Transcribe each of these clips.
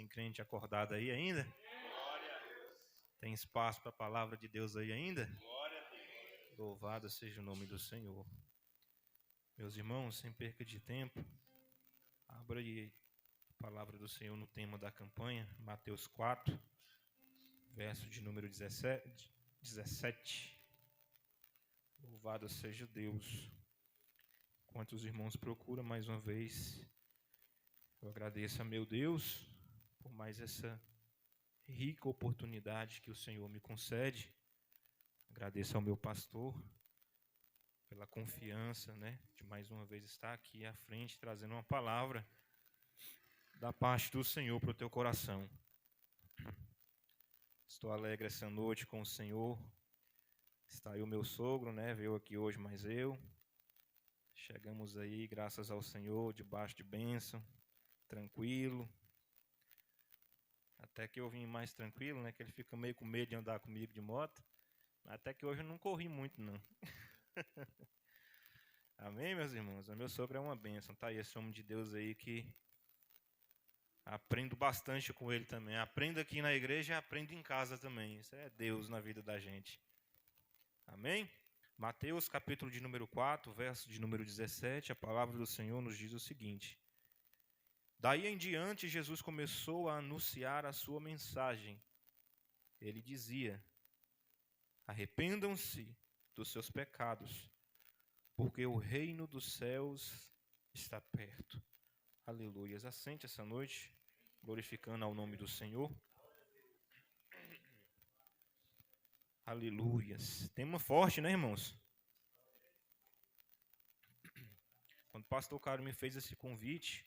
crente acordado aí ainda? Glória a Deus. Tem espaço para a palavra de Deus aí ainda? Glória a Deus. Louvado seja o nome do Senhor. Meus irmãos, sem perca de tempo, abra aí a palavra do Senhor no tema da campanha, Mateus 4, verso de número 17. Louvado seja Deus. Enquanto os irmãos procuram mais uma vez, eu agradeço a meu Deus por mais essa rica oportunidade que o Senhor me concede. Agradeço ao meu pastor pela confiança, de mais uma vez estar aqui à frente, trazendo uma palavra da parte do Senhor para o teu coração. Estou alegre essa noite com o Senhor. Está aí o meu sogro, veio aqui hoje, mais eu. Chegamos aí, graças ao Senhor, debaixo de bênção, tranquilo. Até que eu vim mais tranquilo, que ele fica meio com medo de andar comigo de moto. Até que hoje eu não corri muito, não. Amém, meus irmãos? O meu sogro é uma bênção, tá? E esse homem de Deus aí que aprendo bastante com ele também. Aprendo aqui na igreja e aprendo em casa também. Isso é Deus na vida da gente. Amém? Mateus, capítulo de número 4, verso de número 17, a palavra do Senhor nos diz o seguinte: Daí em diante, Jesus começou a anunciar a sua mensagem. Ele dizia: Arrependam-se dos seus pecados, porque o reino dos céus está perto. Aleluias. Assente essa noite, glorificando ao nome do Senhor. Aleluias. Tema forte, irmãos? Quando o pastor Caro me fez esse convite,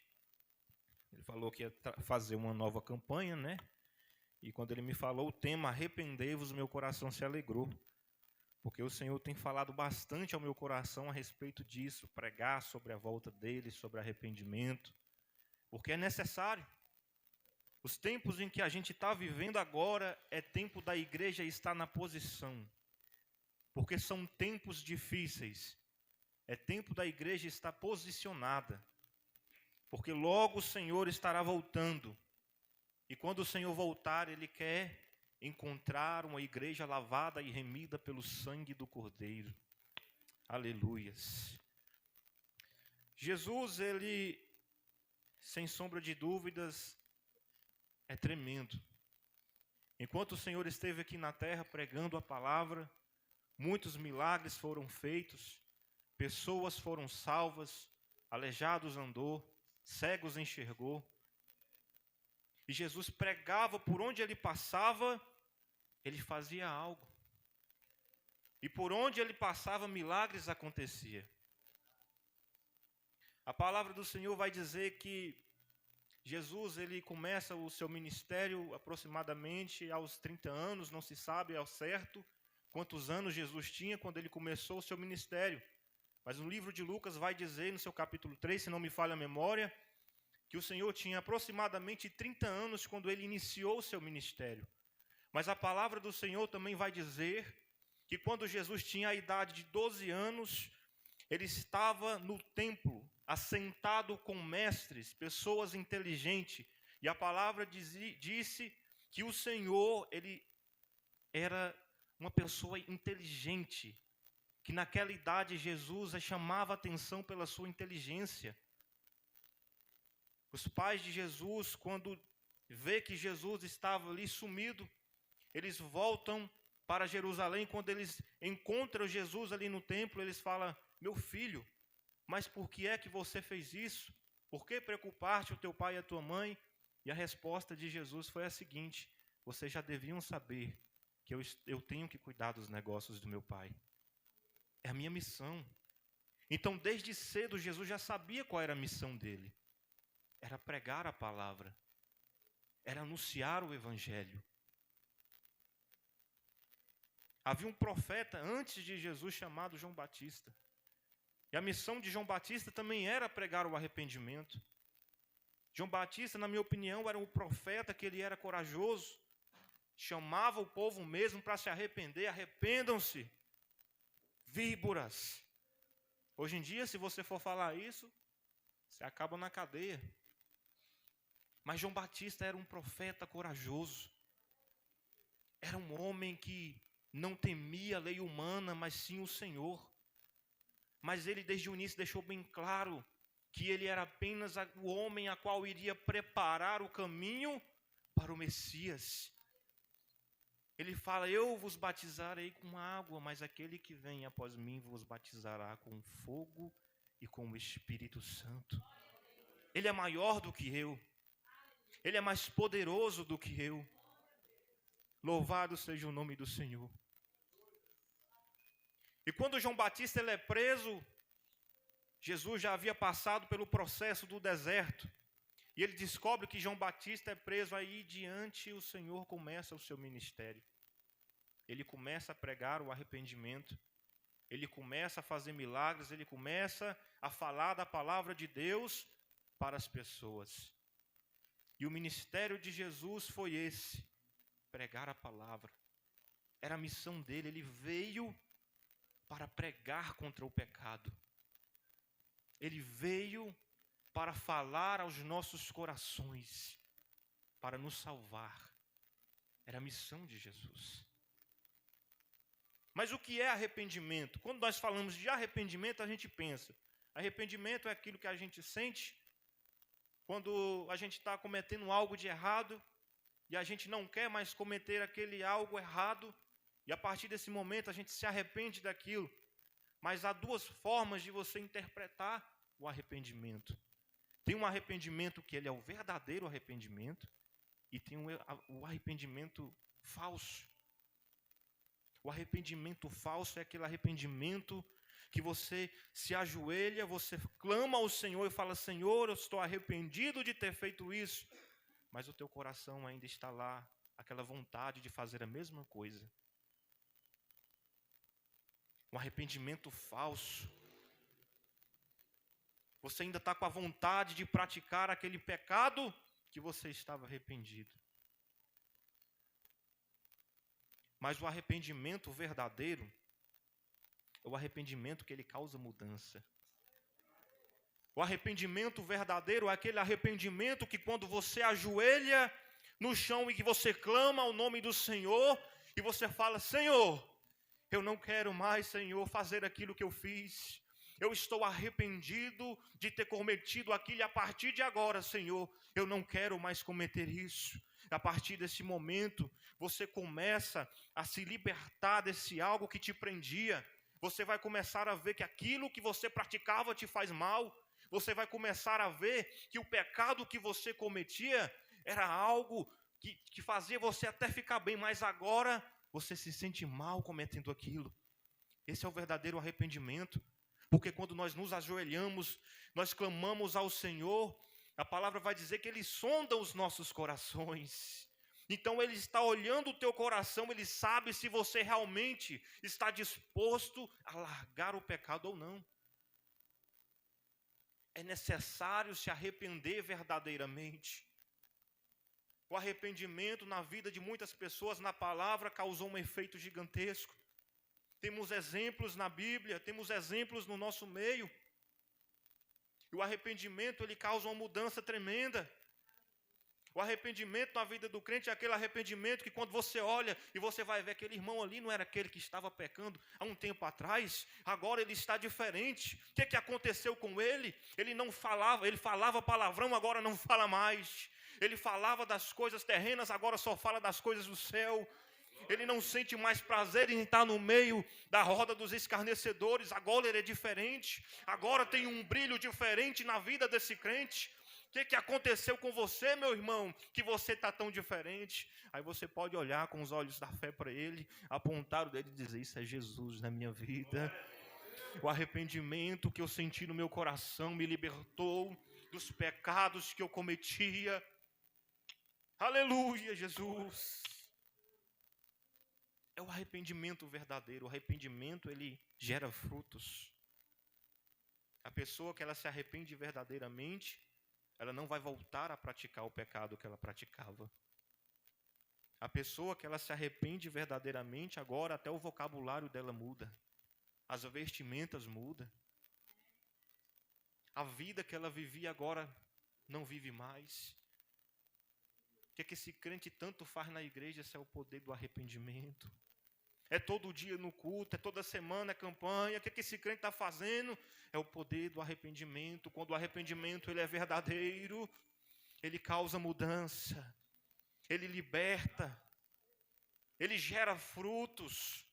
ele falou que ia fazer uma nova campanha, E quando ele me falou o tema, arrependei-vos, meu coração se alegrou. Porque o Senhor tem falado bastante ao meu coração a respeito disso, pregar sobre a volta dele, sobre arrependimento. Porque é necessário. Os tempos em que a gente está vivendo agora é tempo da igreja estar na posição. Porque são tempos difíceis. É tempo da igreja estar posicionada. Porque logo o Senhor estará voltando. E quando o Senhor voltar, Ele quer encontrar uma igreja lavada e remida pelo sangue do Cordeiro. Aleluias. Jesus, Ele, sem sombra de dúvidas, é tremendo. Enquanto o Senhor esteve aqui na terra pregando a palavra, muitos milagres foram feitos, pessoas foram salvas, aleijados andou, cegos enxergou. E Jesus pregava por onde ele passava, ele fazia algo. E por onde ele passava, milagres aconteciam. A palavra do Senhor vai dizer que Jesus, ele começa o seu ministério aproximadamente aos 30 anos, não se sabe ao certo quantos anos Jesus tinha quando ele começou o seu ministério. Mas no livro de Lucas vai dizer, no seu capítulo 3, se não me falha a memória, que o Senhor tinha aproximadamente 30 anos quando ele iniciou o seu ministério. Mas a palavra do Senhor também vai dizer que quando Jesus tinha a idade de 12 anos, ele estava no templo, assentado com mestres, pessoas inteligentes. E a palavra disse que o Senhor, ele era uma pessoa inteligente, que naquela idade Jesus chamava a atenção pela sua inteligência. Os pais de Jesus, quando vê que Jesus estava ali sumido, eles voltam para Jerusalém. Quando eles encontram Jesus ali no templo, eles falam: meu filho, mas por que é que você fez isso? Por que preocupar-te o teu pai e a tua mãe? E a resposta de Jesus foi a seguinte: vocês já deviam saber que eu tenho que cuidar dos negócios do meu pai. É a minha missão. Então, desde cedo, Jesus já sabia qual era a missão dele. Era pregar a palavra. Era anunciar o evangelho. Havia um profeta antes de Jesus chamado João Batista. E a missão de João Batista também era pregar o arrependimento. João Batista, na minha opinião, era um profeta que ele era corajoso. Chamava o povo mesmo para se arrepender. Arrependam-se, víboras. Hoje em dia, se você for falar isso, você acaba na cadeia. Mas João Batista era um profeta corajoso. Era um homem que não temia a lei humana, mas sim o Senhor. Mas ele desde o início deixou bem claro que ele era apenas o homem a qual iria preparar o caminho para o Messias. Ele fala: eu vos batizarei com água, mas aquele que vem após mim vos batizará com fogo e com o Espírito Santo. Ele é maior do que eu. Ele é mais poderoso do que eu. Louvado seja o nome do Senhor. E quando João Batista ele é preso, Jesus já havia passado pelo processo do deserto. E ele descobre que João Batista é preso, aí diante o Senhor começa o seu ministério. Ele começa a pregar o arrependimento. Ele começa a fazer milagres, ele começa a falar da palavra de Deus para as pessoas. E o ministério de Jesus foi esse, pregar a palavra. Era a missão dele, ele veio para pregar contra o pecado. Ele veio para falar aos nossos corações, para nos salvar. Era a missão de Jesus. Mas o que é arrependimento? Quando nós falamos de arrependimento, a gente pensa, arrependimento é aquilo que a gente sente quando a gente está cometendo algo de errado e a gente não quer mais cometer aquele algo errado, e a partir desse momento a gente se arrepende daquilo. Mas há duas formas de você interpretar o arrependimento. Tem um arrependimento que ele é o verdadeiro arrependimento, e tem o arrependimento falso. O arrependimento falso é aquele arrependimento que você se ajoelha, você clama ao Senhor e fala: Senhor, eu estou arrependido de ter feito isso. Mas o teu coração ainda está lá, aquela vontade de fazer a mesma coisa. Um arrependimento falso. Você ainda está com a vontade de praticar aquele pecado que você estava arrependido. Mas o arrependimento verdadeiro é o arrependimento que ele causa mudança. O arrependimento verdadeiro é aquele arrependimento que quando você ajoelha no chão e que você clama ao nome do Senhor e você fala: Senhor, eu não quero mais, Senhor, fazer aquilo que eu fiz. Eu estou arrependido de ter cometido aquilo e a partir de agora, Senhor, eu não quero mais cometer isso. A partir desse momento, você começa a se libertar desse algo que te prendia. Você vai começar a ver que aquilo que você praticava te faz mal. Você vai começar a ver que o pecado que você cometia era algo que fazia você até ficar bem, mas agora você se sente mal cometendo aquilo. Esse é o verdadeiro arrependimento. Porque quando nós nos ajoelhamos, nós clamamos ao Senhor, a palavra vai dizer que Ele sonda os nossos corações. Então Ele está olhando o teu coração, Ele sabe se você realmente está disposto a largar o pecado ou não. É necessário se arrepender verdadeiramente. O arrependimento na vida de muitas pessoas, na palavra, causou um efeito gigantesco. Temos exemplos na Bíblia, temos exemplos no nosso meio. E o arrependimento, ele causa uma mudança tremenda. O arrependimento na vida do crente é aquele arrependimento que quando você olha e você vai ver aquele irmão ali, não era aquele que estava pecando há um tempo atrás, agora ele está diferente. O que aconteceu com ele? Ele não falava, ele falava palavrão, agora não fala mais. Ele falava das coisas terrenas, agora só fala das coisas do céu. Ele não sente mais prazer em estar no meio da roda dos escarnecedores. Agora ele é diferente. Agora tem um brilho diferente na vida desse crente. O que aconteceu com você, meu irmão, que você está tão diferente? Aí você pode olhar com os olhos da fé para ele, apontar o dedo e dizer: isso é Jesus na minha vida. O arrependimento que eu senti no meu coração me libertou dos pecados que eu cometia. Aleluia, Jesus. É o arrependimento verdadeiro. O arrependimento, ele gera frutos. A pessoa que ela se arrepende verdadeiramente, ela não vai voltar a praticar o pecado que ela praticava. A pessoa que ela se arrepende verdadeiramente, agora até o vocabulário dela muda. As vestimentas mudam. A vida que ela vivia agora não vive mais. que esse crente tanto faz na igreja? Esse é o poder do arrependimento. É todo dia no culto, é toda semana, é campanha. O que esse crente está fazendo? É o poder do arrependimento. Quando o arrependimento ele é verdadeiro, ele causa mudança, ele liberta, ele gera frutos.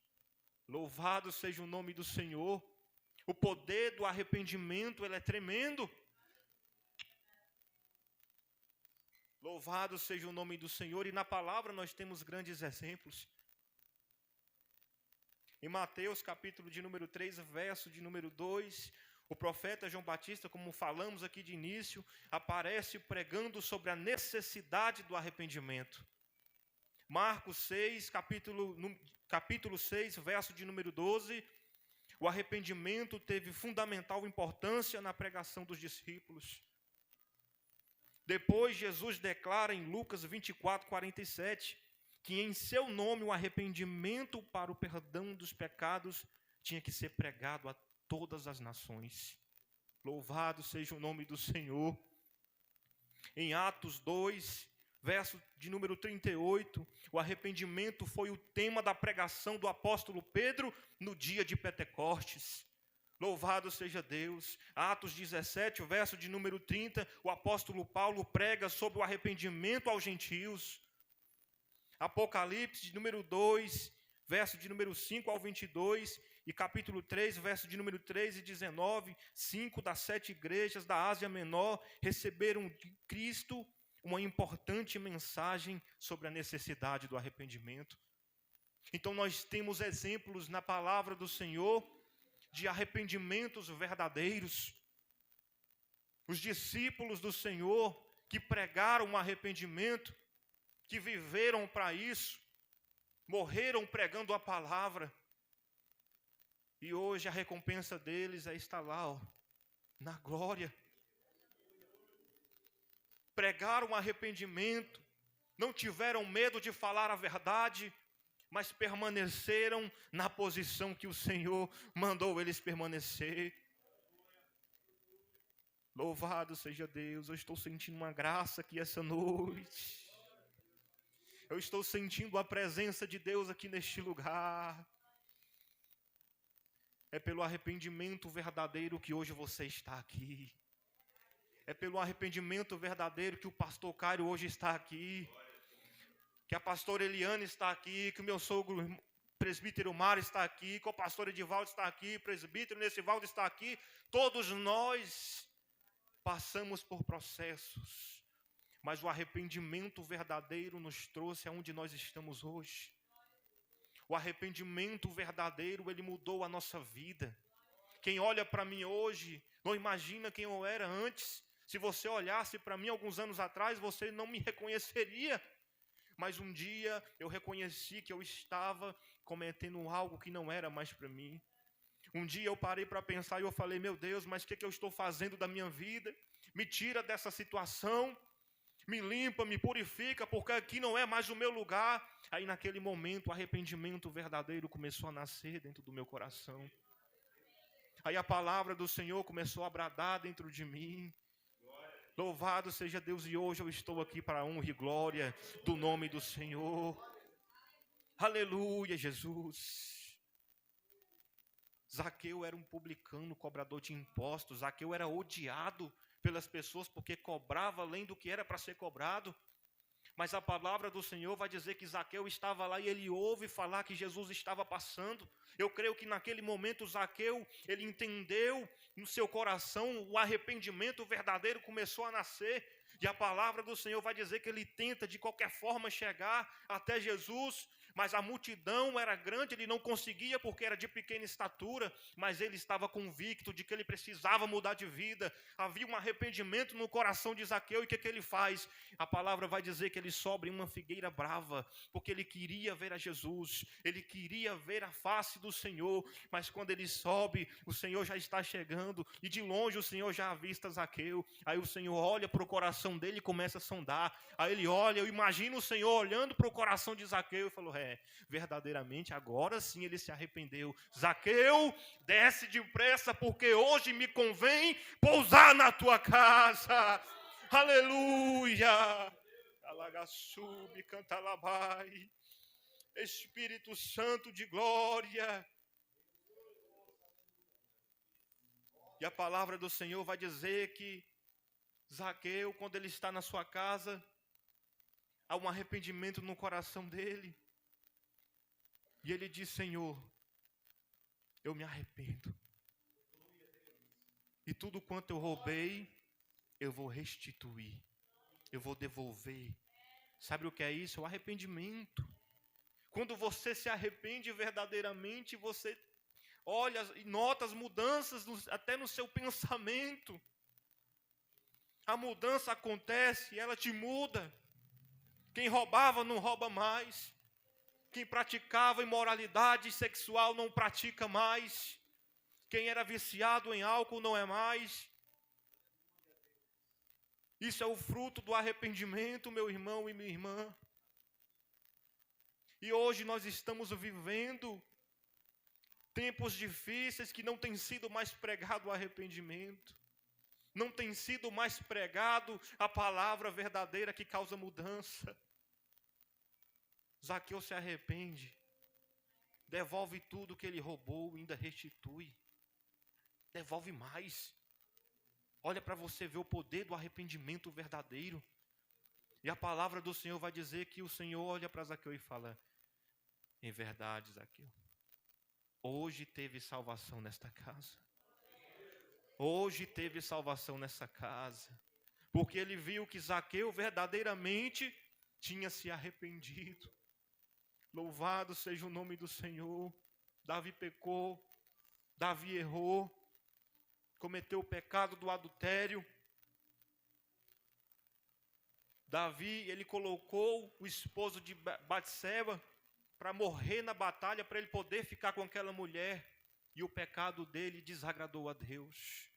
Louvado seja o nome do Senhor. O poder do arrependimento ele é tremendo. Louvado seja o nome do Senhor. E na palavra nós temos grandes exemplos. Em Mateus capítulo de número 3, verso de número 2, o profeta João Batista, como falamos aqui de início, aparece pregando sobre a necessidade do arrependimento. Marcos 6, capítulo 6, verso de número 12, o arrependimento teve fundamental importância na pregação dos discípulos. Depois Jesus declara em Lucas 24, 47, que em seu nome o arrependimento para o perdão dos pecados tinha que ser pregado a todas as nações. Louvado seja o nome do Senhor. Em Atos 2, verso de número 38, o arrependimento foi o tema da pregação do apóstolo Pedro no dia de Pentecostes. Louvado seja Deus. Atos 17, verso de número 30, o apóstolo Paulo prega sobre o arrependimento aos gentios. Apocalipse de número 2, verso de número 5 ao 22, e capítulo 3, verso de número 3 e 19, 5 das 7 igrejas da Ásia Menor receberam de Cristo uma importante mensagem sobre a necessidade do arrependimento. Então nós temos exemplos na palavra do Senhor de arrependimentos verdadeiros. Os discípulos do Senhor que pregaram o arrependimento, que viveram para isso, morreram pregando a palavra, e hoje a recompensa deles é estar lá, na glória. Pregaram arrependimento, não tiveram medo de falar a verdade, mas permaneceram na posição que o Senhor mandou eles permanecer. Louvado seja Deus. Eu estou sentindo uma graça aqui essa noite. Eu estou sentindo a presença de Deus aqui neste lugar. É pelo arrependimento verdadeiro que hoje você está aqui. É pelo arrependimento verdadeiro que o pastor Cário hoje está aqui. Que a pastora Eliane está aqui, que o meu sogro presbítero Mário está aqui, que o pastor Edivaldo está aqui, presbítero Nessivaldo está aqui. Todos nós passamos por processos, mas o arrependimento verdadeiro nos trouxe aonde nós estamos hoje. O arrependimento verdadeiro, ele mudou a nossa vida. Quem olha para mim hoje, não imagina quem eu era antes. Se você olhasse para mim alguns anos atrás, você não me reconheceria. Mas um dia eu reconheci que eu estava cometendo algo que não era mais para mim. Um dia eu parei para pensar e eu falei, meu Deus, mas o que eu estou fazendo da minha vida? Me tira dessa situação, me limpa, me purifica, porque aqui não é mais o meu lugar. Aí naquele momento o arrependimento verdadeiro começou a nascer dentro do meu coração. Aí a palavra do Senhor começou a bradar dentro de mim. Louvado seja Deus, e hoje eu estou aqui para a honra e glória do nome do Senhor. Aleluia, Jesus. Zaqueu era um publicano, cobrador de impostos. Zaqueu era odiado pelas pessoas porque cobrava além do que era para ser cobrado. Mas a palavra do Senhor vai dizer que Zaqueu estava lá e ele ouve falar que Jesus estava passando. Eu creio que naquele momento Zaqueu, ele entendeu no seu coração, o arrependimento verdadeiro começou a nascer. E a palavra do Senhor vai dizer que ele tenta de qualquer forma chegar até Jesus. Mas a multidão era grande, ele não conseguia porque era de pequena estatura, mas ele estava convicto de que ele precisava mudar de vida. Havia um arrependimento no coração de Zaqueu, e o que ele faz? A palavra vai dizer que ele sobe em uma figueira brava, porque ele queria ver a Jesus, ele queria ver a face do Senhor, mas quando ele sobe, o Senhor já está chegando, e de longe o Senhor já avista Zaqueu. Aí o Senhor olha para o coração dele e começa a sondar. Aí ele olha, eu imagino o Senhor olhando para o coração de Zaqueu e falou, verdadeiramente agora sim ele se arrependeu. Zaqueu, desce depressa, porque hoje me convém pousar na tua casa. Aleluia. sube, canta labai. Espírito Santo de glória. E a palavra do Senhor vai dizer que Zaqueu, quando ele está na sua casa, há um arrependimento no coração dele. E ele diz: Senhor, eu me arrependo. E tudo quanto eu roubei, eu vou restituir. Eu vou devolver. Sabe o que é isso? É o arrependimento. Quando você se arrepende verdadeiramente, você olha e nota as mudanças até no seu pensamento. A mudança acontece e ela te muda. Quem roubava não rouba mais. Quem praticava imoralidade sexual não pratica mais. Quem era viciado em álcool não é mais. Isso é o fruto do arrependimento, meu irmão e minha irmã. E hoje nós estamos vivendo tempos difíceis que não tem sido mais pregado o arrependimento. Não tem sido mais pregado a palavra verdadeira que causa mudança. Zaqueu se arrepende, devolve tudo que ele roubou e ainda restitui. Devolve mais. Olha para você ver o poder do arrependimento verdadeiro. E a palavra do Senhor vai dizer que o Senhor olha para Zaqueu e fala: em verdade, Zaqueu, hoje teve salvação nesta casa. Hoje teve salvação nessa casa. Porque ele viu que Zaqueu verdadeiramente tinha se arrependido. Louvado seja o nome do Senhor. Davi pecou, Davi errou, cometeu o pecado do adultério. Davi, ele colocou o esposo de Batseba para morrer na batalha, para ele poder ficar com aquela mulher. E o pecado dele desagradou a Deus.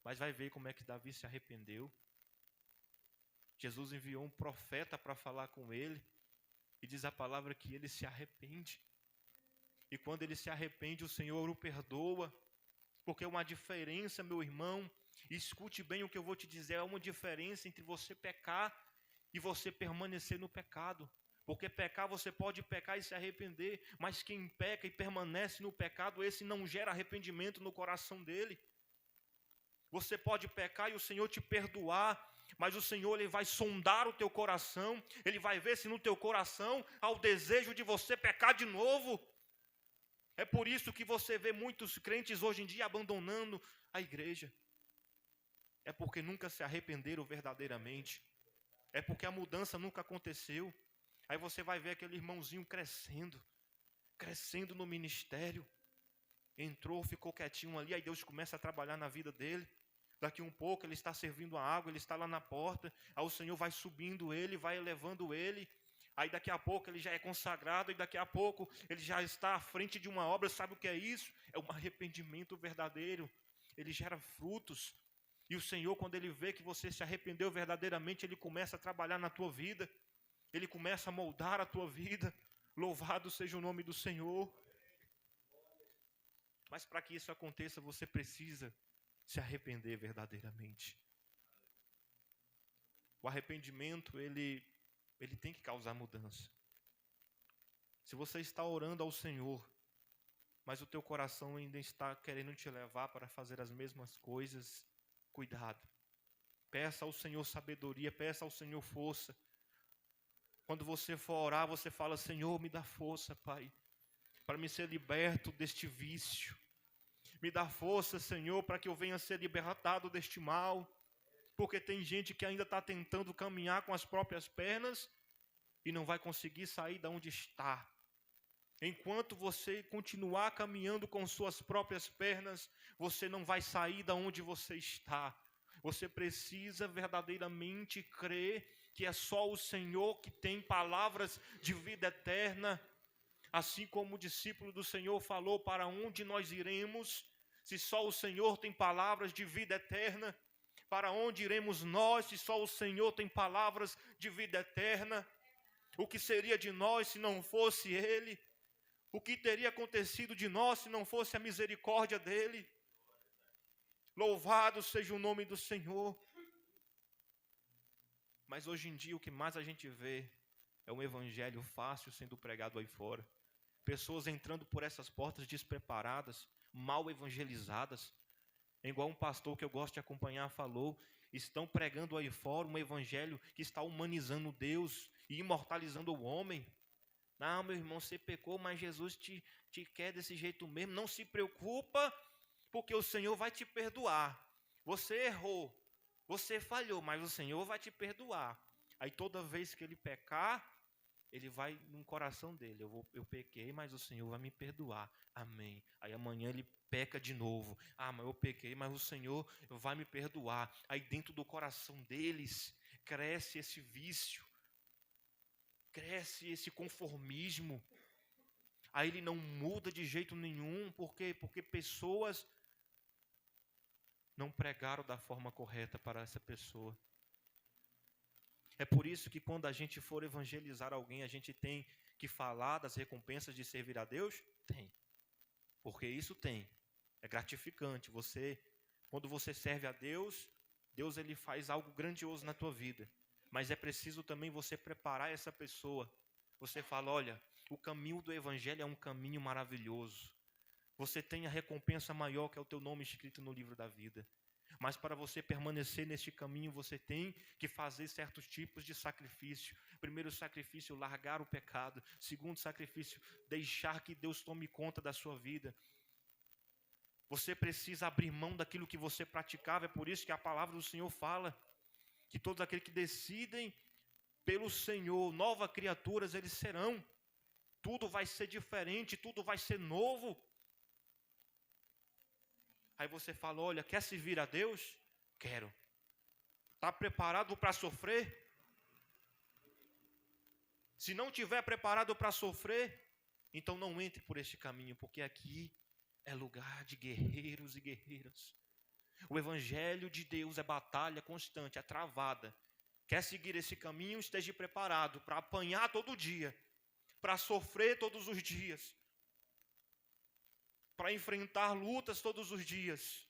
Mas vai ver como é que Davi se arrependeu. Jesus enviou um profeta para falar com ele. E diz a palavra que ele se arrepende. E quando ele se arrepende, o Senhor o perdoa. Porque é uma diferença, meu irmão. E escute bem o que eu vou te dizer. É uma diferença entre você pecar e você permanecer no pecado. Porque pecar, você pode pecar e se arrepender. Mas quem peca e permanece no pecado, esse não gera arrependimento no coração dele. Você pode pecar e o Senhor te perdoar, mas o Senhor, ele vai sondar o teu coração. Ele vai ver se no teu coração há o desejo de você pecar de novo. É por isso que você vê muitos crentes hoje em dia abandonando a igreja. É porque nunca se arrependeram verdadeiramente. É porque a mudança nunca aconteceu. Aí você vai ver aquele irmãozinho crescendo no ministério. Entrou, ficou quietinho ali, aí Deus começa a trabalhar na vida dele. Daqui um pouco ele está servindo a água, ele está lá na porta. Aí o Senhor vai subindo ele, vai elevando ele. Aí daqui a pouco ele já é consagrado, e daqui a pouco ele já está à frente de uma obra. Sabe o que é isso? É um arrependimento verdadeiro. Ele gera frutos. E o Senhor, quando ele vê que você se arrependeu verdadeiramente, ele começa a trabalhar na tua vida. Ele começa a moldar a tua vida. Louvado seja o nome do Senhor. Mas para que isso aconteça, você precisa se arrepender verdadeiramente. O arrependimento, ele tem que causar mudança. Se você está orando ao Senhor, mas o teu coração ainda está querendo te levar para fazer as mesmas coisas, cuidado. Peça ao Senhor sabedoria, peça ao Senhor força. Quando você for orar, você fala: Senhor, me dá força, Pai, para me ser liberto deste vício. Me dá força, Senhor, para que eu venha ser libertado deste mal. Porque tem gente que ainda está tentando caminhar com as próprias pernas e não vai conseguir sair de onde está. Enquanto você continuar caminhando com suas próprias pernas, você não vai sair de onde você está. Você precisa verdadeiramente crer que é só o Senhor que tem palavras de vida eterna. Assim como o discípulo do Senhor falou: para onde nós iremos, se só o Senhor tem palavras de vida eterna? Para onde iremos nós, se só o Senhor tem palavras de vida eterna? O que seria de nós se não fosse Ele? O que teria acontecido de nós se não fosse a misericórdia dEle? Louvado seja o nome do Senhor. Mas hoje em dia o que mais a gente vê é um evangelho fácil sendo pregado aí fora. Pessoas entrando por essas portas despreparadas, mal evangelizadas. É igual um pastor que eu gosto de acompanhar falou, estão pregando aí fora um evangelho que está humanizando Deus e imortalizando o homem. Não, meu irmão, você pecou, mas Jesus te quer desse jeito mesmo. Não se preocupa, porque o Senhor vai te perdoar. Você errou, você falhou, mas o Senhor vai te perdoar. Aí toda vez que ele pecar, ele vai no coração dele. Eu pequei, mas o Senhor vai me perdoar. Amém. Aí amanhã ele peca de novo. Ah, mas eu pequei, mas o Senhor vai me perdoar. Aí dentro do coração deles cresce esse vício. Cresce esse conformismo. Aí ele não muda de jeito nenhum. Por quê? Porque pessoas não pregaram da forma correta para essa pessoa. É por isso que quando a gente for evangelizar alguém, a gente tem que falar das recompensas de servir a Deus? Tem. Porque isso tem. É gratificante. Quando você serve a Deus, Deus ele faz algo grandioso na tua vida. Mas é preciso também você preparar essa pessoa. Você fala, olha, o caminho do evangelho é um caminho maravilhoso. Você tem a recompensa maior que é o teu nome escrito no livro da vida. Mas para você permanecer neste caminho, você tem que fazer certos tipos de sacrifício. Primeiro sacrifício, largar o pecado. Segundo sacrifício, deixar que Deus tome conta da sua vida. Você precisa abrir mão daquilo que você praticava. É por isso que a palavra do Senhor fala que todos aqueles que decidem pelo Senhor, novas criaturas eles serão. Tudo vai ser diferente, tudo vai ser novo. Aí você fala, olha, quer servir a Deus? Quero. Está preparado para sofrer? Se não estiver preparado para sofrer, então não entre por este caminho, porque aqui é lugar de guerreiros e guerreiras. O evangelho de Deus é batalha constante, é travada. Quer seguir esse caminho? Esteja preparado para apanhar todo dia, para sofrer todos os dias, para enfrentar lutas todos os dias.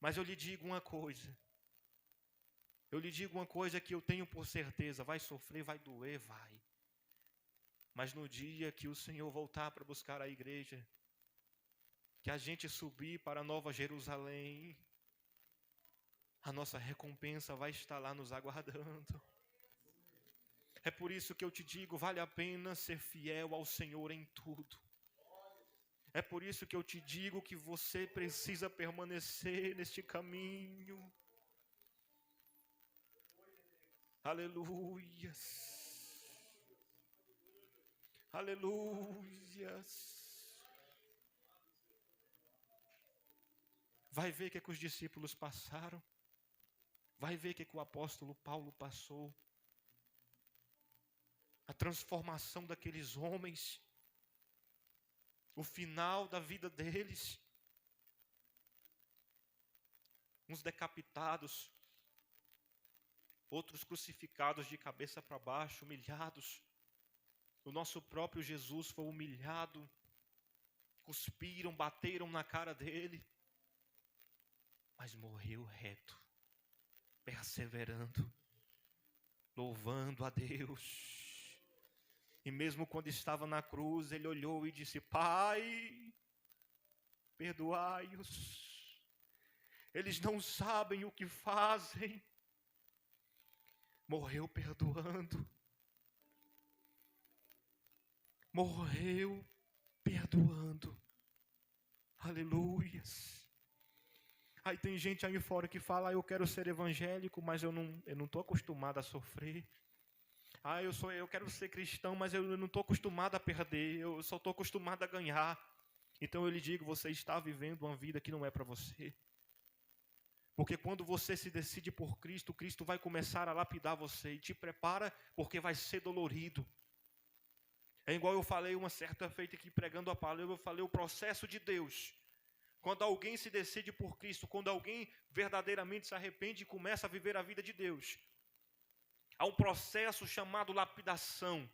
Mas eu lhe digo uma coisa. Eu lhe digo uma coisa que eu tenho por certeza. Vai sofrer, vai doer, vai. Mas no dia que o Senhor voltar para buscar a igreja, que a gente subir para a Nova Jerusalém, a nossa recompensa vai estar lá nos aguardando. É por isso que eu te digo, vale a pena ser fiel ao Senhor em tudo. É por isso que eu te digo que você precisa permanecer neste caminho. Aleluias. Aleluias. Vai ver o que os discípulos passaram. Vai ver o que o apóstolo Paulo passou. A transformação daqueles homens. O final da vida deles. Uns decapitados. Outros crucificados de cabeça para baixo, humilhados. O nosso próprio Jesus foi humilhado. Cuspiram, bateram na cara dele. Mas morreu reto. Perseverando. Louvando a Deus. E mesmo quando estava na cruz, ele olhou e disse, Pai, perdoai-os. Eles não sabem o que fazem. Morreu perdoando. Morreu perdoando. Aleluias. Aí tem gente aí fora que fala, eu quero ser evangélico, mas eu não estou acostumado a sofrer. Eu quero ser cristão, mas eu não estou acostumado a perder, eu só estou acostumado a ganhar. Então eu lhe digo, você está vivendo uma vida que não é para você. Porque quando você se decide por Cristo, Cristo vai começar a lapidar você e te prepara porque vai ser dolorido. É igual eu falei uma certa feita aqui pregando a palavra, eu falei o processo de Deus. Quando alguém se decide por Cristo, quando alguém verdadeiramente se arrepende e começa a viver a vida de Deus, há um processo chamado lapidação.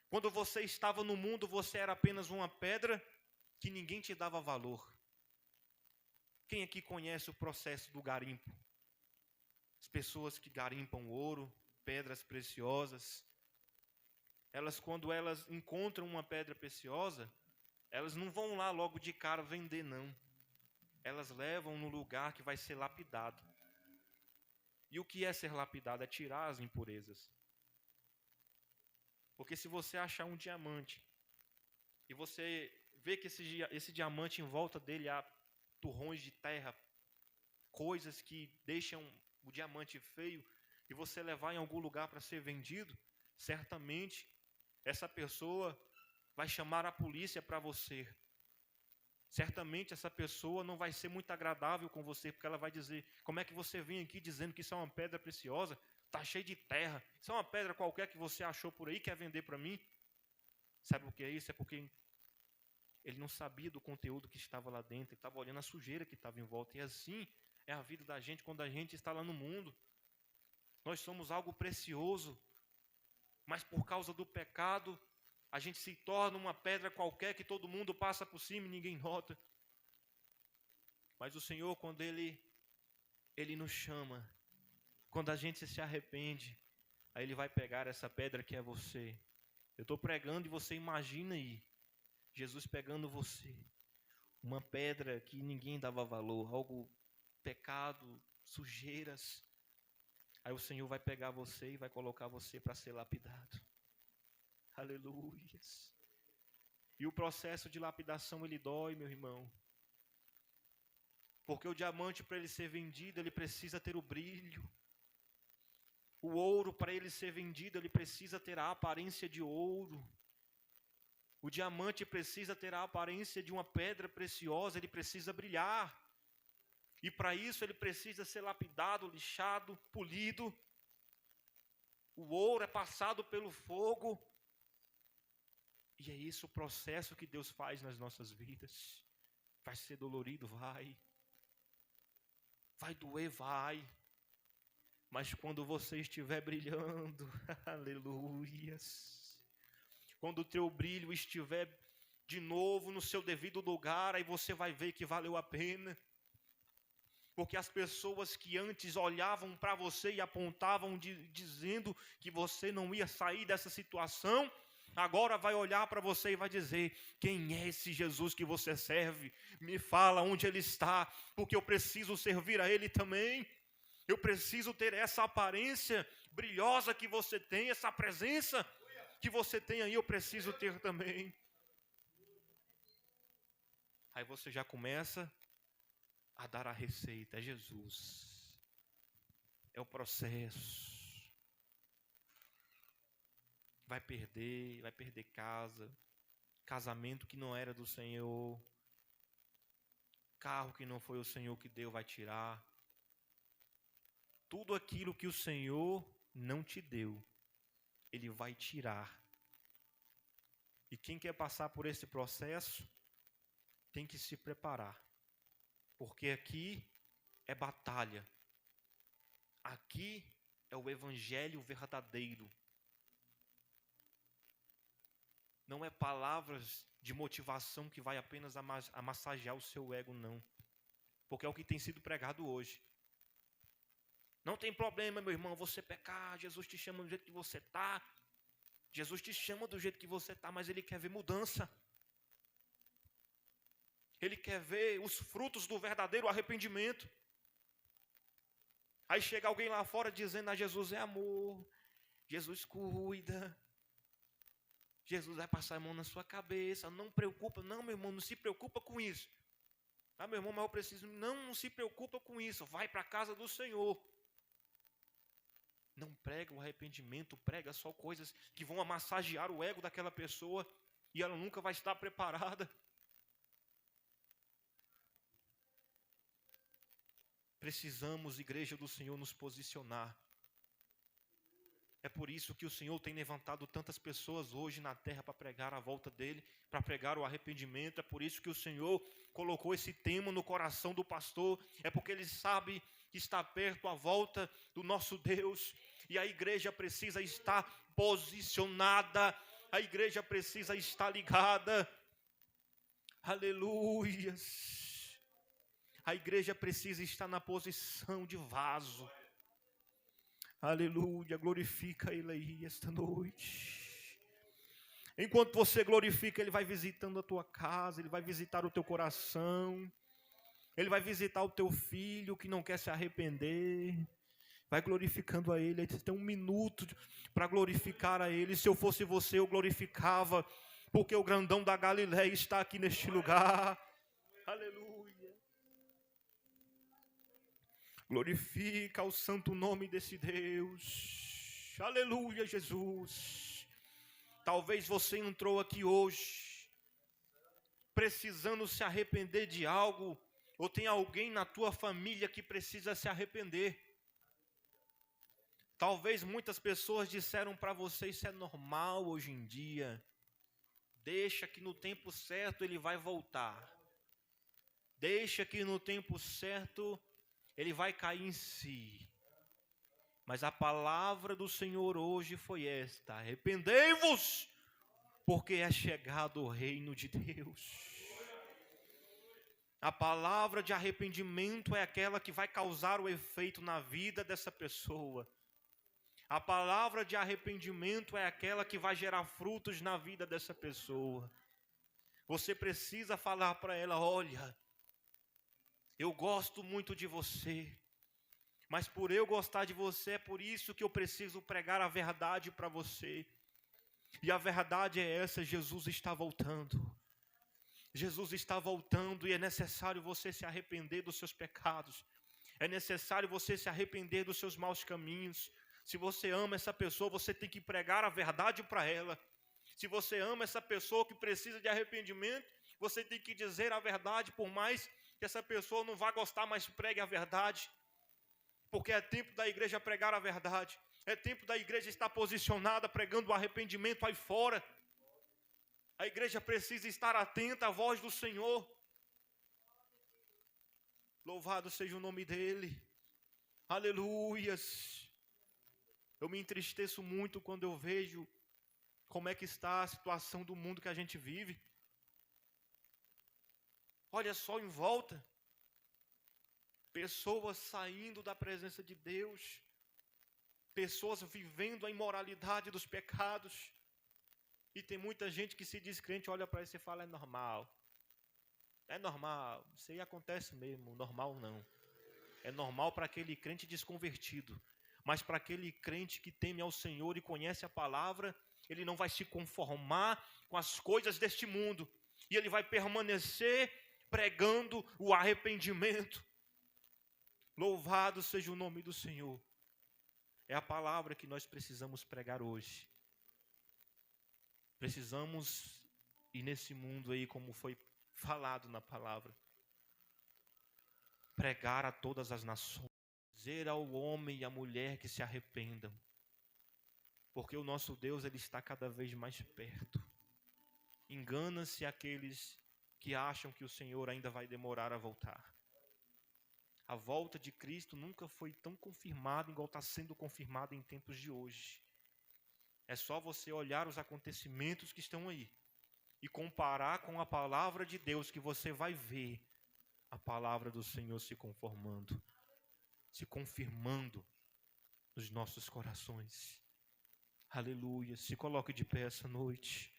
Quando você estava no mundo, você era apenas uma pedra que ninguém te dava valor. Quem aqui conhece o processo do garimpo? As pessoas que garimpam ouro, pedras preciosas, elas, quando elas encontram uma pedra preciosa, elas não vão lá logo de cara vender, não. Elas levam no lugar que vai ser lapidado. E o que é ser lapidado? É tirar as impurezas. Porque se você achar um diamante, e você vê que esse diamante em volta dele há turrões de terra, coisas que deixam o diamante feio, e você levar em algum lugar para ser vendido, certamente essa pessoa vai chamar a polícia para você. Certamente essa pessoa não vai ser muito agradável com você, porque ela vai dizer: como é que você vem aqui dizendo que isso é uma pedra preciosa? Está cheio de terra, isso é uma pedra qualquer que você achou por aí, quer vender para mim? Sabe o que é isso? É porque ele não sabia do conteúdo que estava lá dentro, ele estava olhando a sujeira que estava em volta. E assim é a vida da gente quando a gente está lá no mundo. Nós somos algo precioso, mas por causa do pecado, a gente se torna uma pedra qualquer que todo mundo passa por cima e ninguém nota. Mas o Senhor, quando Ele nos chama, quando a gente se arrepende, aí Ele vai pegar essa pedra que é você. Eu estou pregando e você imagina aí, Jesus pegando você, uma pedra que ninguém dava valor, algo, pecado, sujeiras. Aí o Senhor vai pegar você e vai colocar você para ser lapidado. Aleluias. E o processo de lapidação, ele dói, meu irmão. Porque o diamante, para ele ser vendido, ele precisa ter o brilho. O ouro, para ele ser vendido, ele precisa ter a aparência de ouro. O diamante precisa ter a aparência de uma pedra preciosa, ele precisa brilhar. E para isso ele precisa ser lapidado, lixado, polido. O ouro é passado pelo fogo. E é isso o processo que Deus faz nas nossas vidas. Vai ser dolorido, vai. Vai doer, vai. Mas quando você estiver brilhando, aleluias. Quando o teu brilho estiver de novo no seu devido lugar, aí você vai ver que valeu a pena. Porque as pessoas que antes olhavam para você e apontavam dizendo que você não ia sair dessa situação, agora vai olhar para você e vai dizer: quem é esse Jesus que você serve? Me fala onde ele está, porque eu preciso servir a ele também. Eu preciso ter essa aparência brilhosa que você tem, essa presença que você tem aí, eu preciso ter também. Aí você já começa a dar a receita, é Jesus. É o processo. Vai perder casa, casamento que não era do Senhor, carro que não foi o Senhor que deu, vai tirar. Tudo aquilo que o Senhor não te deu, Ele vai tirar. E quem quer passar por esse processo, tem que se preparar. Porque aqui é batalha. Aqui é o evangelho verdadeiro. Não é palavras de motivação que vai apenas massagear o seu ego, não. Porque é o que tem sido pregado hoje. Não tem problema, meu irmão, você pecar, Jesus te chama do jeito que você está. Jesus te chama do jeito que você está, mas Ele quer ver mudança. Ele quer ver os frutos do verdadeiro arrependimento. Aí chega alguém lá fora dizendo: Jesus é amor, Jesus cuida, Jesus vai passar a mão na sua cabeça, não preocupa. Não, meu irmão, não se preocupa com isso. Ah, meu irmão, mas eu preciso. Não se preocupa com isso, vai para a casa do Senhor. Não prega o arrependimento, prega só coisas que vão massagear o ego daquela pessoa e ela nunca vai estar preparada. Precisamos, igreja do Senhor, nos posicionar. É por isso que o Senhor tem levantado tantas pessoas hoje na terra para pregar a volta dele, para pregar o arrependimento. É por isso que o Senhor colocou esse tema no coração do pastor. É porque ele sabe que está perto a volta do nosso Deus. E a igreja precisa estar posicionada. A igreja precisa estar ligada. Aleluias. A igreja precisa estar na posição de vaso. Aleluia, glorifica Ele aí esta noite. Enquanto você glorifica, Ele vai visitando a tua casa, Ele vai visitar o teu coração, Ele vai visitar o teu filho que não quer se arrepender. Vai glorificando a Ele. Você tem um minuto para glorificar a Ele. Se eu fosse você, eu glorificava, porque o grandão da Galileia está aqui neste lugar. Aleluia. Glorifica o santo nome desse Deus. Aleluia, Jesus. Talvez você entrou aqui hoje precisando se arrepender de algo, ou tem alguém na tua família que precisa se arrepender. Talvez muitas pessoas disseram para você: isso é normal hoje em dia. Deixa que no tempo certo ele vai voltar. Deixa que no tempo certo ele vai cair em si. Mas a palavra do Senhor hoje foi esta: arrependei-vos, porque é chegado o reino de Deus. A palavra de arrependimento é aquela que vai causar o efeito na vida dessa pessoa. A palavra de arrependimento é aquela que vai gerar frutos na vida dessa pessoa. Você precisa falar para ela: olha, eu gosto muito de você, mas por eu gostar de você, é por isso que eu preciso pregar a verdade para você. E a verdade é essa: Jesus está voltando. Jesus está voltando e é necessário você se arrepender dos seus pecados. É necessário você se arrepender dos seus maus caminhos. Se você ama essa pessoa, você tem que pregar a verdade para ela. Se você ama essa pessoa que precisa de arrependimento, você tem que dizer a verdade, por mais que essa pessoa não vá gostar, mas pregue a verdade. Porque é tempo da igreja pregar a verdade. É tempo da igreja estar posicionada, pregando o arrependimento aí fora. A igreja precisa estar atenta à voz do Senhor. Louvado seja o nome dEle. Aleluias. Eu me entristeço muito quando eu vejo como é que está a situação do mundo que a gente vive. Olha só em volta. Pessoas saindo da presença de Deus. Pessoas vivendo a imoralidade dos pecados. E tem muita gente que se diz crente, olha para isso e fala: é normal. É normal, isso aí acontece mesmo, normal não. É normal para aquele crente desconvertido. Mas para aquele crente que teme ao Senhor e conhece a palavra, ele não vai se conformar com as coisas deste mundo. E ele vai permanecer pregando o arrependimento. Louvado seja o nome do Senhor. É a palavra que nós precisamos pregar hoje. Precisamos ir nesse mundo aí, como foi falado na palavra, pregar a todas as nações, dizer ao homem e à mulher que se arrependam, porque o nosso Deus, ele está cada vez mais perto. Engana-se aqueles que acham que o Senhor ainda vai demorar a voltar. A volta de Cristo nunca foi tão confirmada igual está sendo confirmada em tempos de hoje. É só você olhar os acontecimentos que estão aí e comparar com a palavra de Deus, que você vai ver a palavra do Senhor se conformando, se confirmando nos nossos corações. Aleluia. Se coloque de pé essa noite.